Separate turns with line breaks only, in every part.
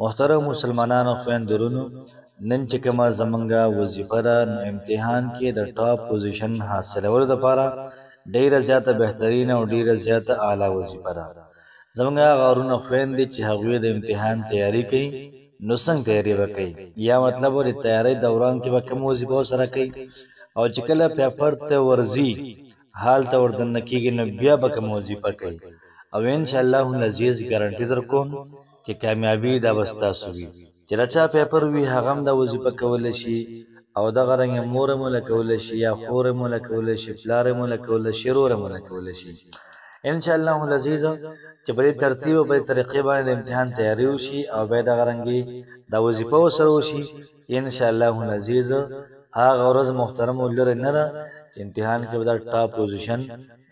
محترم مسلمانانو خویندرونو، نن چې کومه زمونږه وظیفه ده نو امتحان کې د ټاپ پوزیشن حاصلولو دپاره ډیره زیاته بهترینه او ډیره زیاته اعلی وظیفه ده. زمونږ هغه وروڼه خویندې چې هغوی د امتحان تیاری کوي نو څنګه تیاری به کوي، یا مطلب د تیاری دوران کې به کومه وظیفه ورسره کوي، او چې کله پیپر ته ورځي حال ته وردننه کېږي نو بیا به کومه وظیفه کوي. او انشاءالله العزیز ګارنټي در کوم چې کامیابي دا به ستاسو وي. چې د چا پیپر وي هغه هم دا وظیفه کولی شي، او دغه رنګې مور یې موله کولی شي، یا خور یې موله کولی شي، پلار یې موله کولی شي، رور یې موله کولی شي. انشاءالله العزیز چې په دې ترتیب او په دې طریقې باندې د امتحان تیاری وشي او بیا دغه رنګې دا وظیفه ورسره وشي، انشاءالله العزیز هغه ورځ محترمو لرې نه ده چې امتحان کې به دا ټاپ پوزیشن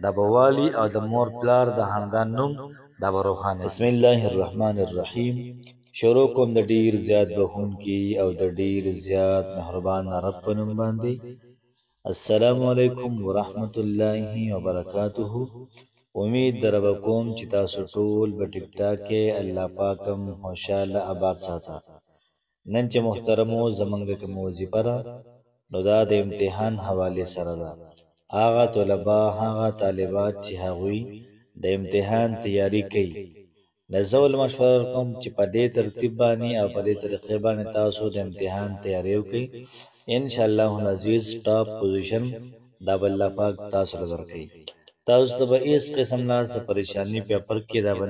دا به والي او د مور پلار د خاندان نوم دا به روښانه. بسم الله الرحمن الرحیم. شروع کوم د ډیر زیات بخونکي او د ډیر زیات مهربان رب په نوم باندې. السلام علیکم ورحمت الله وبرکاته. امید در به کوم چې تاسو ټول په ټیک ټاک کې الله پاکم خوشاله آباد ساته. نن چې محترمو زمونږ کوم وظیفه ده نو دا د امتحان حوالې سره ده. هغه طلبه هغه طالبات چې هغوی د امتحان تیاری کوي، نو زه ول مشوره کوم چې په دې ترتیب باندې او په دې طریقې باندې تاسو د امتحان تیاری وکړئ. انشاءالله العزیز ټاپ پوزیشن دا به الله پاک تاسو ته درکوي. تاسو ته به هېڅ قسم نه څه پریشاني پیپر کې دا به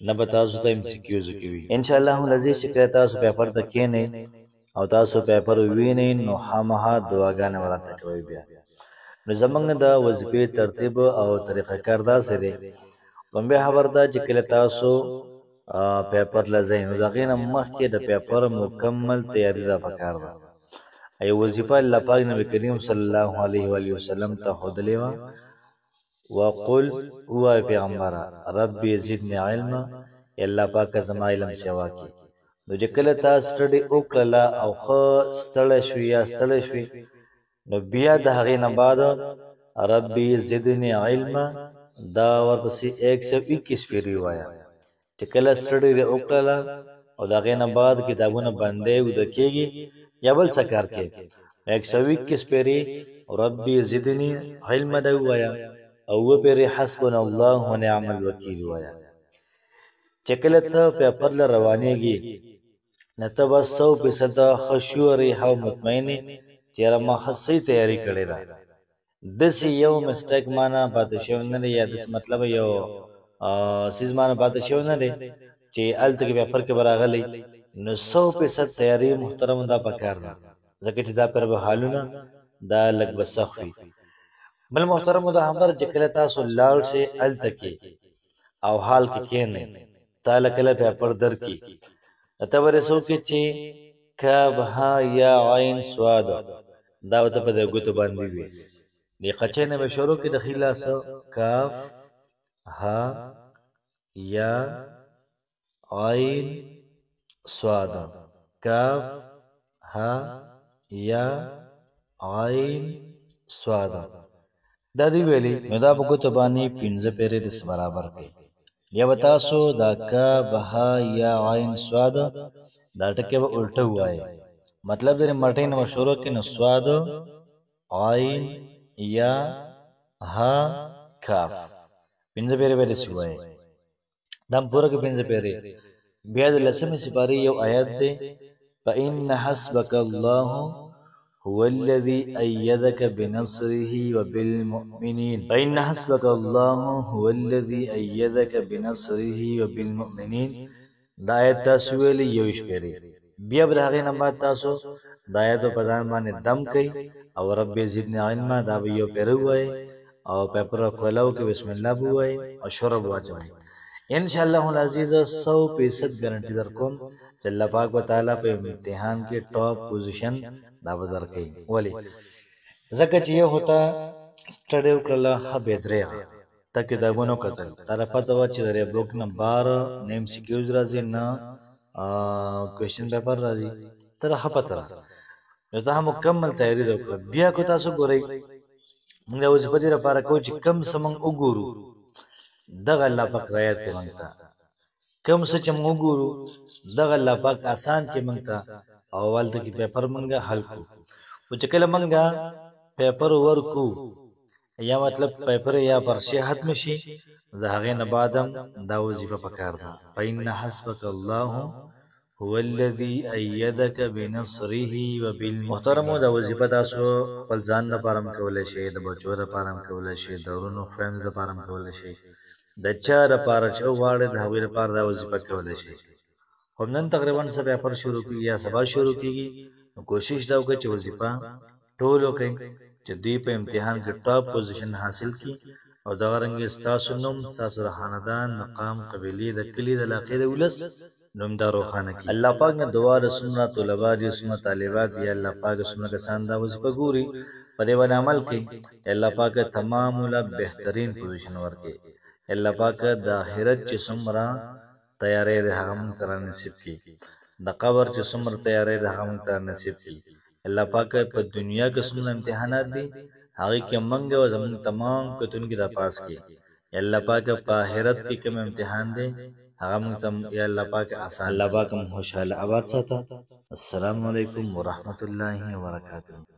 نه به تاسو ته MCQs کوي. انشاءالله العزیز چې کله تاسو پیپر ته کښېنئ او تاسو پیپر ووینئ نو خامخا دعاګانې وراته کوئ. بیا نو زمونږ د وظیفې ترتیب او طریقه کار داسې دی. لومبۍ خبره ده چې کله تاسو پیپر له ځئ نو د هغې نه مخکې د پیپر مکمل تیاري را پکار ده. یو وظیفه الله پاک نبي کریم صلی الله علیه و وسلم ته ښودلې وه، وقل ووایه پیغمبره ربي زدني علما، الله پاکه زما علم سیوا کړي. نو چې کله تا سټډي وکړله او ښه ستړی شوي یا ستړی شوي نو بیا د هغې نه بعد ربي زدني علما دا ورپسې 121 پیرې ووایه. چې کله سټډي دې وکړله او د هغې نه بعد کتابونه بندی ویده کېږي یا بل څه کار کوي 121 پیرې ربي زدني علما دا ووایه، او 2 پیرې حسبنا الله ونعم الوکیل ووایه. چې کله ته پیپر له روانېږي نو ته به 100% ښه شوری او مطمئنې چې یاره ما ښه صحیح تیاري کړې ده. داسې یو مسټیک مانه پاتې شوی نه دی، یا داسې مطلب یو څیز مانه پاتې شوی نه دی چې هلته کې پیپر کې به راغلی. نو 100% تیاري محترمو دا پکار ده، ځکه چې دا پر به حالونه دا لږ به سخت وي. بل محترمو دا خبره چې کله تاسو لاړ شئ هلته کې او حال کې کښېنئ تاله کله پیپر درکړي ته به رسو کې چې کب ها یا عین سواد دا ورته په دې ګوتو باندې وي. دې قچې نه به شروع کړي د ښي لاسه کاف ها یا عین سواد، کاف ها یا عین سواد دا دی ویلي. نو دا په ګوتو باندې 15 پیرې داسې برابر کړئ. یا به تاسو دا کاف ها یا عین سواد دا ټکي به الټه ووایئ، مطلب د مټۍ نه به شروع کړئ نو سواد عین یا ها کاف 15 پیرې به داسې ووایئ. دا هم پوره کړئ 15 پیرې. بیا د 10مې سپارې یو آیت دی، فإن حسبك الله هو الذي أيدك بنصره وبالمؤمنين، فإن حسبك الله هو الذي أيدك بنصره وبالمؤمنين. دا آیت تاسو ویلي 21 پیرې. بیا به د هغې نه بعد تاسو دا آیت په ځان باندې دم کوئ او ربي زدني علما دا به یو پیره ووایئ او پیپر کولاو کې بسم الله به ووایئ او شروع به واچوئ. انشاءالله العزیز 100% ګارنټي در کوم چې الله پاک به تعالی په امتحان کې ټاپ پوزیشن دا به درکوي. ولې؟ ځکه چې یو خو ته سټډي وکړله ښه بهترینه ته کتابونه وکتل، تا ته پته وه چې د دې بک نه 12 نه MCQs راځي نه کوېشن پیپر راځي، ته ته ښه پته ده. نو ته مکمل تیاري دې وکړه. بیا کو تاسو ګورئ موږ د وظیفه دې لپاره کوو چې کم څه موږ وګورو دغه الله پاک رعایت کوي موږ ته. کم څه چې موږ وګورو دغه الله پاک آسان کې موږ ته او والته کې پیپر موږ حل کو او چې کله موږ پیپر ورکو یا مطلب پیپر یا پرچه ختم شي د هغې نه بعد هم دا وظیفه پکار ده فإن حسبک الله هو الذي أيدك بنصره محترمو دا وظیفه تاسو خپل ځان لپاره هم کولی شئ د بچو لپاره هم کولی شئ د ورونو خویندو لپاره هم کولی شئ د چا لپاره چې وغواړئ د هغوی لپاره دا وظیفه کولی شئ هم نن تقریبا څه پیپر شروع کېږي یا سبا شروع کېږي نو کوشش دا وکړئ چې وظیفه ټول وکړئ چې دوی په امتحان کې ټاپ پوزیشن حاصل کړي او دغه رنګې ستاسو نوم ستاسو د خاندان مقام قبیلې د کلي د علاقې د ولس نوم دا روښانه کړي الله پاک نه دعا د څومره طلبا دي څومره طالبات دي الله پاک څومره کسان دا وظیفه ګوري په دې باندې عمل کوي الله پاک تمام له بهترین پوزیشن ورکړي الله پاک د آخرت چې څومره تیارې د هغه موږ ته نصیب کړي د قبر چې څومره تیارې د هغه موږ ته نصیب کړي الله پاک په دنیا کې څومره امتحانات دي هغه کې موږ او زموږ تمام کتونکي را پاس کړي الله پاک په آخرت کې کوم امتحان دی هغه موږ ته یا الله پاک آسان الله پاک هم خوشحاله آباد ساته السلام علیکم ورحمت الله وبرکاته